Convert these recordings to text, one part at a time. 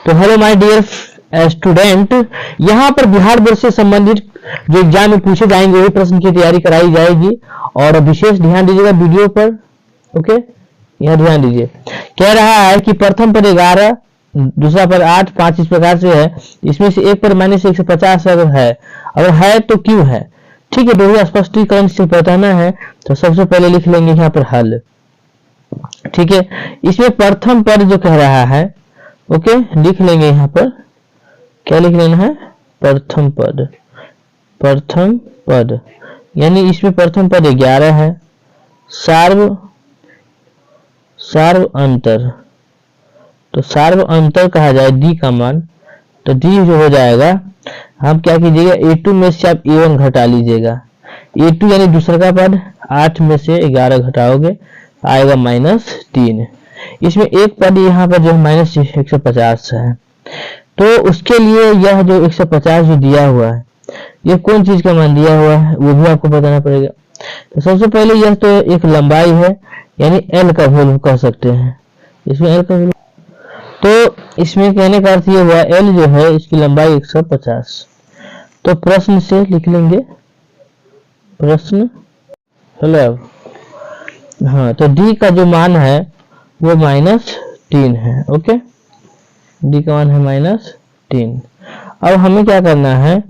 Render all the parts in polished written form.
तो hello my dear student, यहाँ पर बिहार बोर्ड से संबंधित जो एग्जाम में पूछे जाएंगे वही प्रश्न की तैयारी कराई जाएगी और विशेष ध्यान दीजिएगा वीडियो पर। ओके, यहाँ ध्यान दीजिए। कह रहा है कि प्रथम पर 11, दूसरा पर 8, 5 इस प्रकार से है। इसमें से एक पर -150 अगर है तो क्यों है। ठीक है, तो स्पष्टीकरण से बताना है। तो सबसे पहले लिख लेंगे यहाँ पर हल। ठीक है, इसमें प्रथम पद जो कह रहा है, ओके, लिख लेंगे यहाँ पर। क्या लिख लेना है? प्रथम पद। प्रथम पद यानी इसमें प्रथम पद 11 है। सार्व अंतर, तो सार्व अंतर कहा जाए डी का मान, तो डी जो हो जाएगा, हम क्या कीजिएगा, A2 में से आप A1 घटा लीजिएगा। A2 यानी दूसरा का पद, 8 में से 11 घटाओगे आएगा -3। इसमें एक पद यहाँ पर जो -150 है, तो उसके लिए यह जो 150 जो दिया हुआ है, ये कौन चीज का मान दिया हुआ है वो भी आपको बताना पड़ेगा। तो सबसे पहले यह तो एक लंबाई है, यानी L का वैल्यू कह सकते हैं। इसमें L का वैल्यू, तो इसमें कहने का अर्थ ये हुआ L जो है इसकी लंबाई 150। तो प्रश्न से लिख लेंगे प्रश्न। हेलो, हाँ, तो D का जो मान है वो -3 है। ओके, D का मान है -3। अब हमें क्या करना है,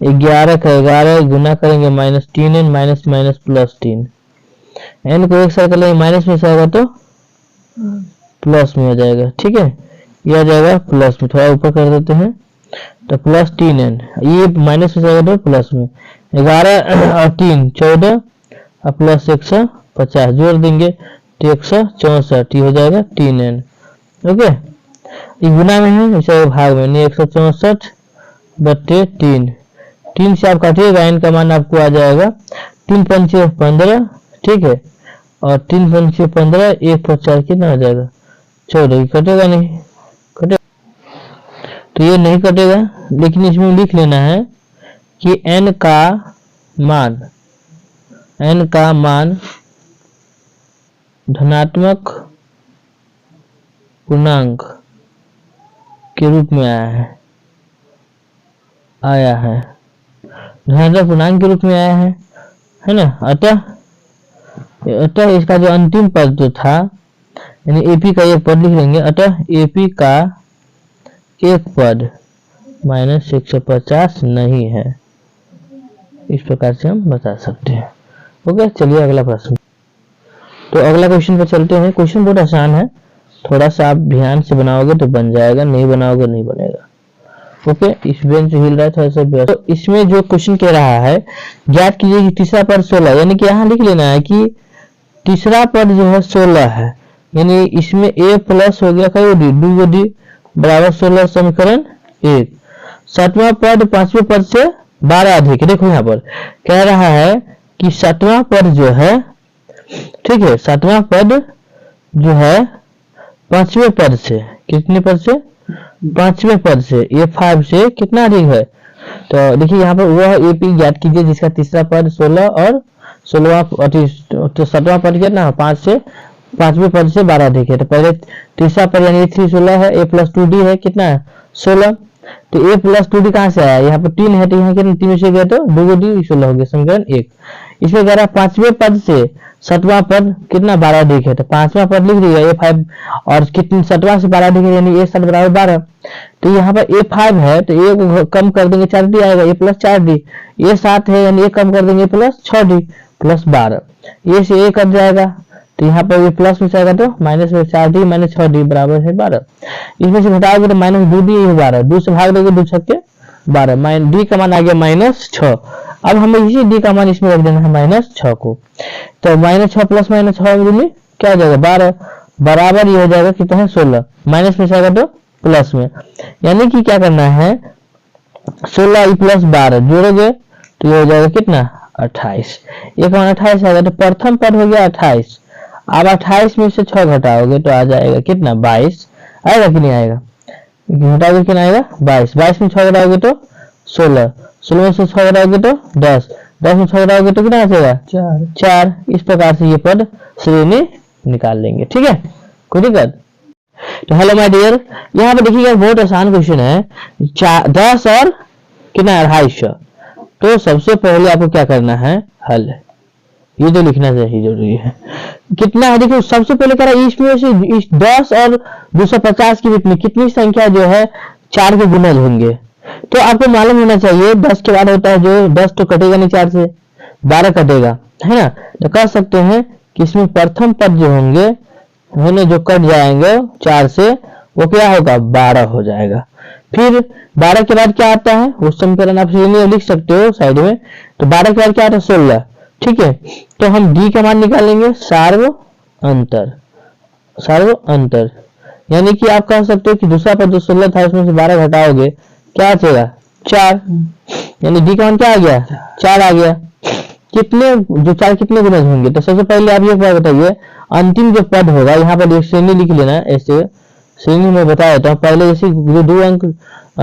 11 का 11 गुना करेंगे -3n +3। n को एक साथ कर लेंगे, माइनस में से आएगा तो प्लस में हो जाएगा। ठीक है, यह आ जाएगा प्लस में, थोड़ा ऊपर कर देते हैं, तो +3n, ये माइनस में से आएगा तो प्लस में। 11 और 3 14 और प्लस 150 जोड़ देंगे तो 164, ये हो जाएगा 3n। ओके, ये गुना में है, इसे भाग में, 164 बटे 3। 3 से आप काटिएगा, n का मान आपको आ जाएगा 3 पंचे 15। ठीक है, और 3 पंचे 15, 1 पर 4 कितना आ जाएगा 14। कटेगा नहीं, कटेगा तो ये नहीं कटेगा। लेकिन इसमें लिख लेना है कि n का मान धनात्मक पूर्णांक के रूप में आया है, धनात्मक पूर्णांक के रूप में आया है ना। अतः इसका जो अंतिम पद जो था, यानी AP का एक पद लिख लेंगे। अतः AP का एक पद -150 नहीं है, इस प्रकार से हम बता सकते हैं। ओके, चलिए अगला प्रश्न। तो अगला क्वेश्चन पर चलते हैं। क्वेश्चन बहुत आसान है, थोड़ा सा आप ध्यान से बनाओगे तो बन जाएगा, नहीं बनाओगे नहीं बनेगा। ओके, इस बेंच हिल रहा है थोड़ा सा। तो इसमें जो क्वेश्चन कह रहा है, ज्ञात कीजिए कि तीसरा पद 16, यानी कि यहाँ लिख लेना है कि तीसरा पद जो है 16 है, यानी इसमें A प्लस हो गया कई D, 2 D बराबर 16, समीकरण 1। सातवां पद पांचवें पद से 12 अधिक है। देखो यहाँ पर कह रहा है कि सातवां पद जो है, ठीक है, सातवां पद जो है पांचवें पद से, कितने पद से, पांचवें पद से, A5 से कितना अधिक है। तो देखिए यहाँ पर वह AP ज्ञात कीजिए जिसका तीसरा पद 16 और 16वां, तो 7वां पद कितना, 5 से, पांचवें पद से 12 अधिक है। तो पहले तीसरा पद यानी 3 16 है, A + 2D है, कितना है 16। तो A + 2D कहाँ से आया, यहाँ पर 3 है, तो यहाँ कितना 3 से गया तो 2 D 16 हो गया, समीकरण 1। इसमें कह रहा है पांचवें पद से सातवां पद कितना 12 अधिक है, तो पांचवां पद लिख दिया A5, और कितने 7वां से 12 अधिक है, यानी A 7 बराबर 12। तो यहाँ पर A5 है, तो A को कम कर देंगे 4D आएगा, A + 4D। A 7 है, यानी A कम कर देंगे + 6D + 12, A से A कट जाएगा, तो यहाँ पर ये प्लस में से आएगा तो माइनस में 4D - 6D बराबर है 12। इसमें से घटाओगे तो -2D है 12, 2 से भाग दोगे 2 छक्के 12, D का मान आ गया -6। अब हमें इसी D का मान इसमें रख देना है -6 को, तो -6 + -6 में क्या हो जाएगा 12 बराबर ये हो जाएगा कितना है 16, माइनस में से आएगा तो प्लस में, यानी कि क्या करना है 16 + 12 जोड़ोगे तो ये हो जाएगा कितना 28। एक मान 28 आएगा, तो प्रथम पद हो गया 28। अब 28 में से 6 घटाओगे तो आ जाएगा कितना 22, आएगा कि नहीं आएगा, घटाओगे कितना आएगा 22, 22 में 6 घटाओगे तो 16, 16 में से 6 घटाओगे तो 10, 10 में 6 घटाओगे तो कितना आ जाएगा 4। इस प्रकार से ये पद श्रेणी निकाल लेंगे। ठीक है, कोई दिक्कत। तो हेलो माय डियर, यहाँ पे देखिएगा बहुत आसान क्वेश्चन है। 10 और कितना 250। तो सबसे पहले आपको क्या करना है, हल ये तो लिखना चाहिए जरूरी है। कितना है देखो, सबसे पहले कह रहा है इसमें से 10 और 250 के बीच में कितनी संख्या जो है 4 के गुणज होंगे। तो आपको मालूम होना चाहिए 10 के बाद होता है जो 10 तो कटेगा नहीं 4 से, 12 कटेगा, है ना। तो कह सकते हैं कि इसमें प्रथम पद जो होंगे जो कट जाएंगे 4 से, वो क्या होगा 12 हो जाएगा। फिर 12 के बाद क्या आता है, उस समीकरण आप लिख सकते हो साइड में। तो 12 के बाद क्या आता है 16, ठीक है। तो हम डी का मान निकालेंगे, सार्व अंतर, यानी कि आप कह सकते हो कि दूसरा पद जो 16 था उसमें से 12 घटाओगे क्या बचेगा 4, यानी डी का मान क्या आ गया 4 आ गया। कितने जो 4 कितने गुणज होंगे, तो सबसे पहले आप ये बताइए अंतिम जो पद होगा, यहाँ पर एक श्रेणी लिख लेना। ऐसे श्रेणी में बता देता हूँ। पहले जैसे 2 अंक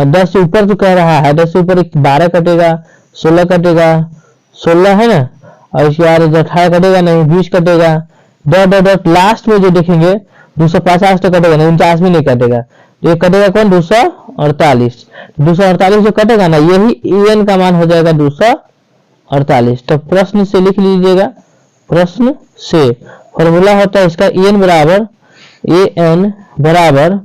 10 से ऊपर तो कह रहा है, 10 से ऊपर 12 कटेगा, 16 कटेगा, 16 है ना, और इसके बाद 18 कटेगा नहीं, 20 कटेगा, डॉट लास्ट में जो देखेंगे 250 तो कटेगा नहीं, 49 भी नहीं कटेगा। तो ये कटेगा कौन 248। 248 जो कटेगा ना, यही en का मान हो जाएगा 248। तो प्रश्न से लिख लीजिएगा, प्रश्न से फॉर्मूला होता है इसका en बराबर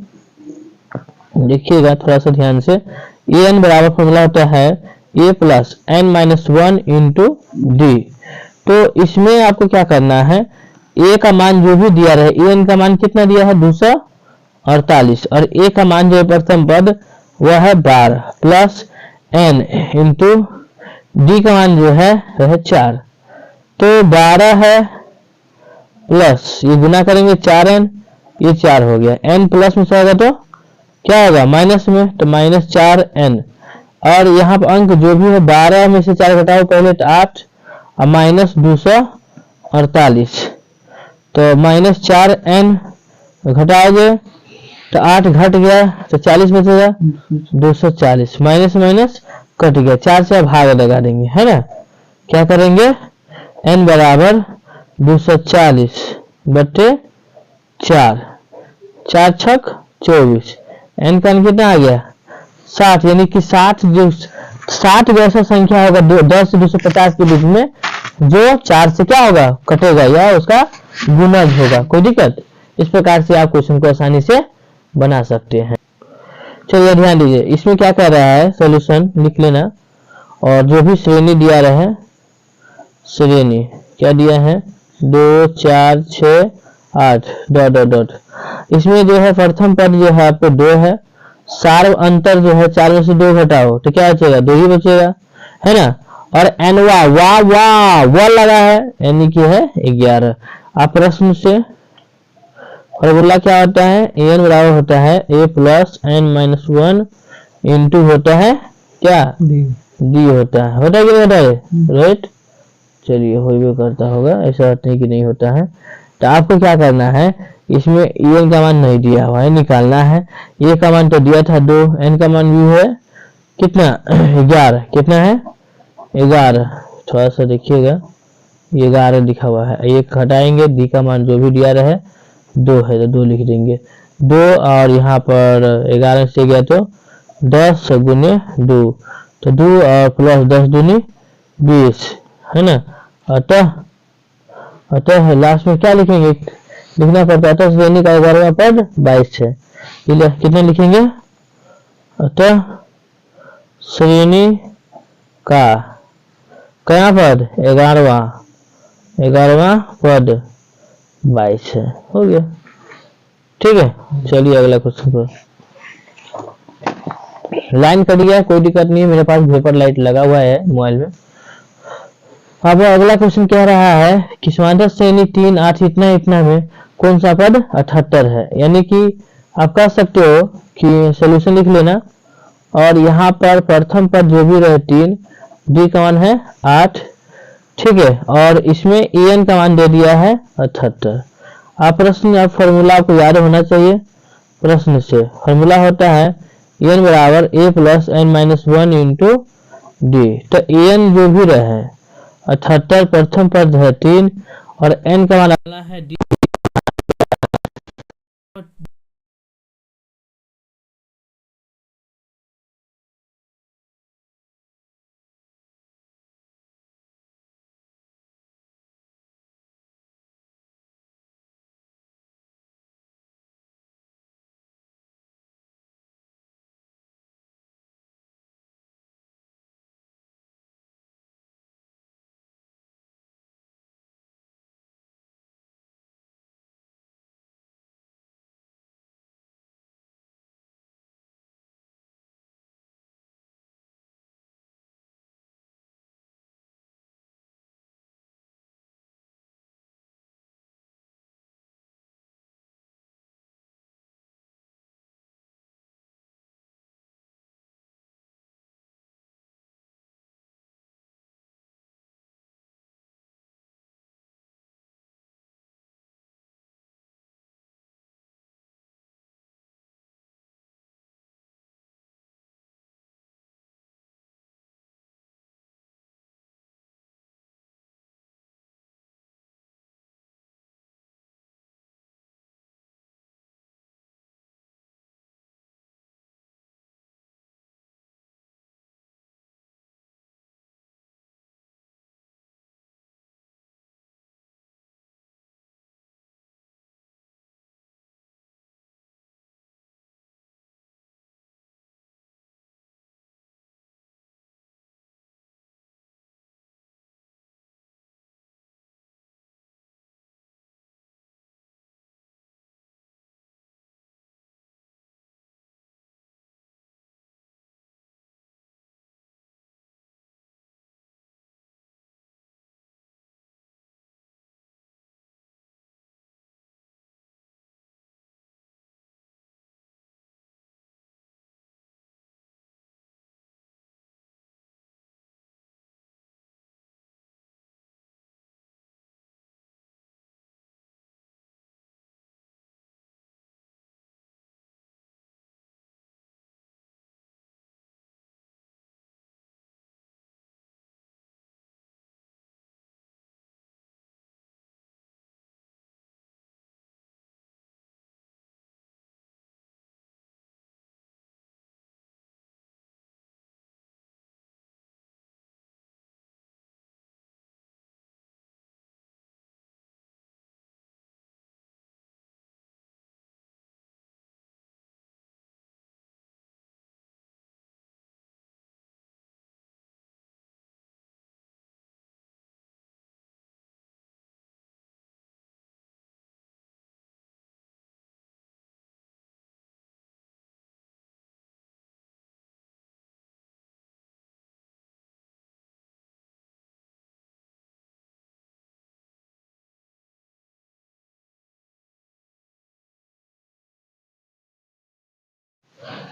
देखिएगा थोड़ा सा ध्यान से, en बराबर फॉर्मूला होता है a plus n-1 into D. तो इसमें आपको क्या करना है, a का मान जो भी दिया रहे, en का मान कितना दिया है 248, और a का मान जो है प्रथम पद वह है 12 प्लस n इंटू डी का मान जो है 4। तो 12 है प्लस ये गुना करेंगे 4n, ये 4 हो गया, n प्लस में से होगा तो क्या होगा माइनस में, तो -4n। और यहाँ पर अंक जो भी है 12 में से 4 घटाओ पहले तो 8 और -248, तो -4n घटाओगे तो 8 घट गया तो 40 बचेगा 240, माइनस कट गया, 4 से भाग लगा देंगे, है ना। क्या करेंगे n बराबर 240 बटे 4, 4 छक 24, n का कितना आ गया 60, यानी कि 60 वैसा संख्या होगा 10 से 250 के बीच में जो 4 से क्या होगा कटेगा या उसका गुणज होगा। कोई दिक्कत, इस प्रकार से आप क्वेश्चन को आसानी से बना सकते हैं। चलिए ध्यान दीजिए, इसमें क्या कर रहा है सॉल्यूशन लिख लेना, और जो भी श्रेणी दिया रहे, श्रेणी क्या दिया है 2 4 6 8 डॉट। इसमें जो है प्रथम पद जो है आपको 2 है, सार्व अंतर जो है 4 में से 2 घटाओ तो क्या बचेगा 2 ही बचेगा, है ना। और एनवा वाह लगा है, यानी कि है 11। आप प्रश्न से फॉर्मूला क्या होता है, एन बराबर होता है a प्लस n-1 इंटू होता है क्या डी होता है कि नहीं होता है, राइट। चलिए हो भी करता होगा, ऐसा नहीं कि नहीं होता है। तो आपको क्या करना है, इसमें en का मान नहीं दिया हुआ है, निकालना है। a का मान तो दिया था 2, n का मान भी है कितना 11, कितना है 11, थोड़ा सा देखिएगा 11 लिखा हुआ है, 1 घटाएंगे, d का मान जो भी दिया रहे 2 है तो 2 लिख देंगे 2, और यहाँ पर 11 से गया तो 10 गुने 2, तो 2 और प्लस 10 दूनी 20, है ना। अतः लास्ट में क्या लिखेंगे, लिखना पड़ता है अतः श्रेणी का 11वां पद 22 है, कितना लिखेंगे, अतः श्रेणी का क्या पद 11वां पद 22 है, हो गया, ठीक है। चलिए अगला क्वेश्चन पर, लाइन कट गया कोई दिक्कत नहीं है, मेरे पास वेपर लाइट लगा हुआ है मोबाइल में। अब अगला क्वेश्चन कह रहा है कि समांतर श्रेणी 3 8 इतना में कौन सा पद 78 है, यानी कि आप कह सकते हो कि सोल्यूशन लिख लेना, और यहाँ पर प्रथम पद जो भी रहे 3, डी का मान है 8, ठीक है, और इसमें en का मान दे दिया है 78। आप प्रश्न फॉर्मूला आपको याद होना चाहिए, प्रश्न से फॉर्मूला होता है n बराबर a plus n-1 into D. तो en जो भी रहे 78 प्रथम पद है 3 और n का मान है डी।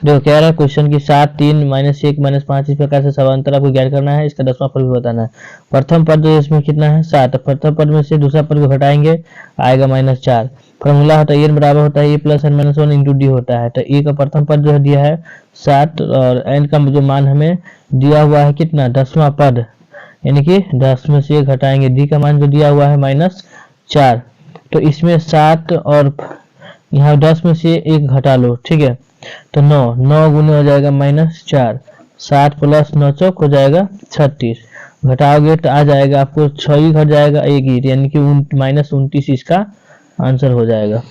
देखो कह रहा है क्वेश्चन की 7, 3, -1, -5 इस प्रकार से समांतर आपको ज्ञात करना है। इसका 10वां पद भी बताना है। प्रथम पद जो इसमें कितना है 7, प्रथम पद में से दूसरा पद को घटाएंगे आएगा -4। फॉर्मूला होता है एन बराबर होता है A plus N minus 1 into D होता है। तो ए का प्रथम पद जो है दिया है 7 और एन का जो मान हमें दिया हुआ है कितना 10वां पद, यानी कि 10 में से घटाएंगे। डी का मान जो दिया हुआ है -4। तो इसमें 7 और यहाँ 10 में से 1 घटा लो, ठीक है। तो 9 गुने हो जाएगा -4, 7 प्लस 9 चौक हो जाएगा 36। घटाओगे तो आ जाएगा आपको 6 ही घट जाएगा 1 ही, यानी कि -29 इसका आंसर हो जाएगा।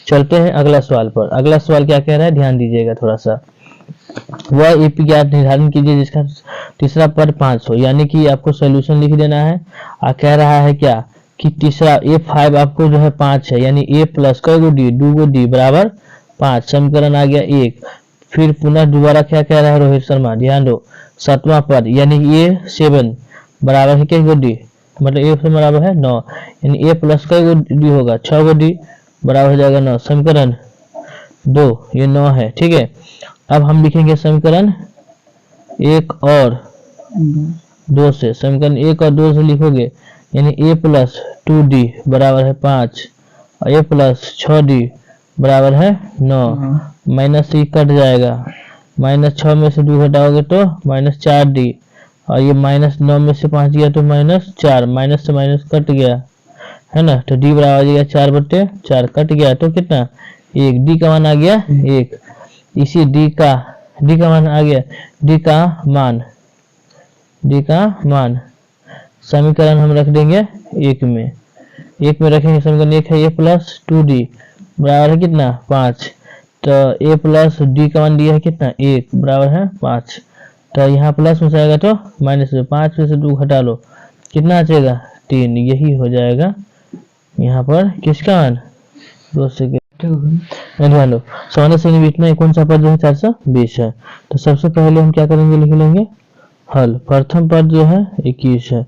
चलते हैं अगला सवाल पर। अगला सवाल क्या कह रहा है ध्यान दीजिएगा थोड़ा सा। वह एपी ज्ञात निर्धारण कीजिए जिसका तीसरा पद 5 हो, यानी कि आपको सोल्यूशन लिख देना है। कह रहा है क्या कि तीसरा A5 आपको जो है 5 है, यानी A प्लस कई गो डी 2 गो डी बराबर 5। समीकरण आ गया 1। फिर पुनः दोबारा क्या कह रहा है रोहित शर्मा, ध्यान दो। 7वां पद यानी A7 बराबर है क्या गो डी, मतलब A से बराबर है 9, यानी A प्लस कई गो डी होगा 6 गो डी बराबर हो जाएगा 9। समीकरण 2 ये 9 है, ठीक है। अब हम लिखेंगे समीकरण 1 और 2 से। समीकरण 1 और 2 से लिखोगे यानी A प्लस 2D बराबर है 5 और A प्लस 6D बराबर है 9। माइनस से कट जाएगा, -6 में से 2 घटाओगे तो -4D और ये -9 में से 5 गया तो -4, माइनस से माइनस कट गया है ना। तो D बराबर आ जाएगा 4/4, कट गया तो कितना 1। D का मान आ गया 1। इसी D का मान आ गया, D का मान समीकरण हम रख देंगे 1 में। 1 में रखेंगे समीकरण 1 है A प्लस 2D बराबर है कितना 5। तो A प्लस D का मान दिया है कितना 1 बराबर है 5। तो यहाँ प्लस में जाएगा तो माइनस में 5 में से 2 घटा लो कितना बचेगा 3। यही हो जाएगा यहाँ पर किसका मान 2 से ध्यान दो। समानता श्रेणी बीच में कौन सा पद जो है 420 है। तो सबसे पहले हम क्या करेंगे लिख लेंगे हल। प्रथम पद जो है 21 है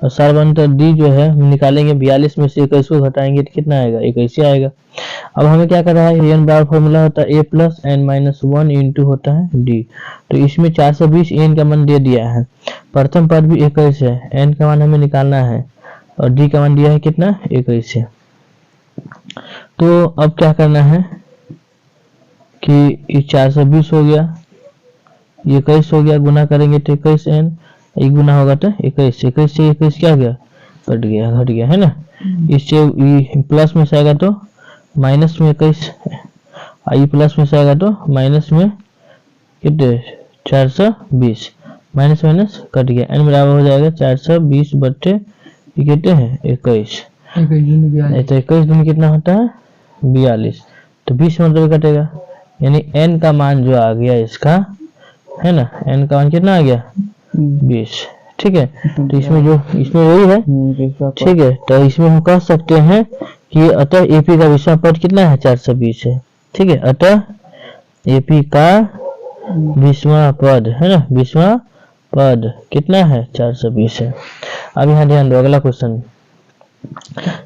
और सार्वंतर डी जो है हम निकालेंगे 42 में से 21 को घटाएंगे तो कितना आएगा 21 ही आएगा। अब हमें क्या करना है एन बराबर फॉर्मूला होता है A plus N minus 1 into होता है डी। तो इसमें 420 एन का मान दे दिया है, प्रथम पद भी 21 है, एन का मान हमें निकालना है और डी का मान दिया है कितना 21 है। तो अब क्या करना है कि ये 420 हो गया, ये 21 हो गया, गुना करेंगे तो 21 एन, ये गुना होगा तो 21 से 21 क्या गया घट गया है ना। इससे प्लस में से आएगा तो माइनस में 21, आई प्लस में से आएगा तो माइनस में कितने 420, माइनस कट गया, एन बराबर हो जाएगा 420 बट्टे कितने हैं 21। तो 21 दिन कितना होता है 42। तो 20 मतलब कटेगा, यानी n का मान जो आ गया इसका है ना, n का मान कितना आ गया 20, ठीक है। तो इसमें वही है, ठीक है। तो इसमें हम कह सकते हैं कि अतः एपी का विषम पद कितना है 420 है, ठीक है। अतः एपी का विषम पद है ना, विषम पद कितना है 420 है। अब यहाँ ध्यान दो अगला क्वेश्चन,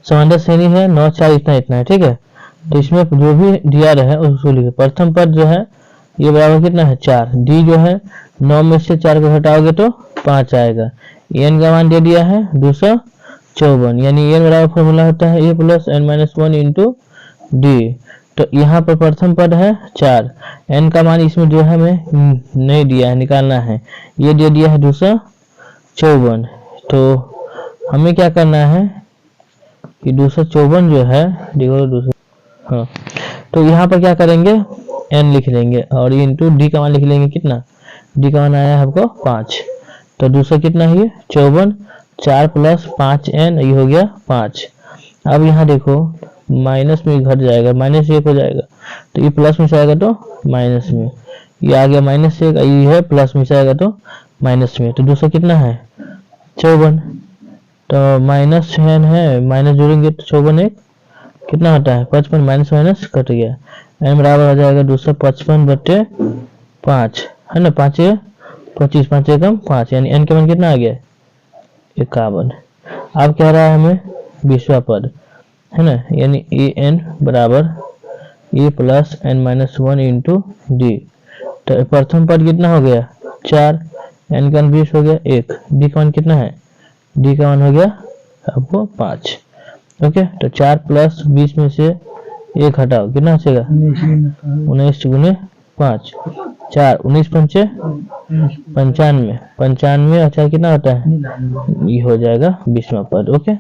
समांतर श्रेणी है 9 4 इतना है, ठीक है। तो इसमें जो भी दिया रहे उसको लिखे। प्रथम पद जो है ये बराबर कितना है 4, डी जो है 9 में से 4 को घटाओगे तो 5 आएगा, एन का मान दे दिया है 254, यानी एन बराबर फॉर्मूला होता है A plus N minus 1 into D. तो यहाँ पर प्रथम पद है 4, एन का मान इसमें जो है हमें नहीं दिया है, निकालना है, ये दे दिया है 254। तो हमें क्या करना है कि 254 जो है देखो हाँ, तो यहाँ पर क्या करेंगे n लिख लेंगे और ये इंटू डी का मान लिख लेंगे कितना, डी का मान आया है आपको 5। तो दूसरा कितना है 54, 4 प्लस 5n ये हो गया 5। अब यहाँ देखो माइनस में घट जाएगा, -1 हो जाएगा, तो ये प्लस में से आएगा तो माइनस में, ये आ गया -1, ये है प्लस में से आएगा तो माइनस में। तो दूसरा कितना है 54, तो माइनस n है, माइनस जोड़ेंगे तो 54 1 कितना होता है 55, माइनस कट गया, n बराबर हो जाएगा 255 बट्टे 5 है ना, 5 25, 5 एकम 5, यानी n का मान कितना आ गया 51। अब कह रहा है हमें विषम पद है ना, यानी ए एन बराबर A plus N minus 1 into D. तो प्रथम पद कितना हो गया 4, n का मान 20 हो गया 1, d का मान कितना है, d का मान हो गया आपको 5। ओके, तो 4 प्लस 20 में से 1 हटाओ, कितना बचेगा 19 गुने 5, 4 19 पंचे 95, 95 अच्छा कितना होता है, ये हो जाएगा 20वां पद। ओके।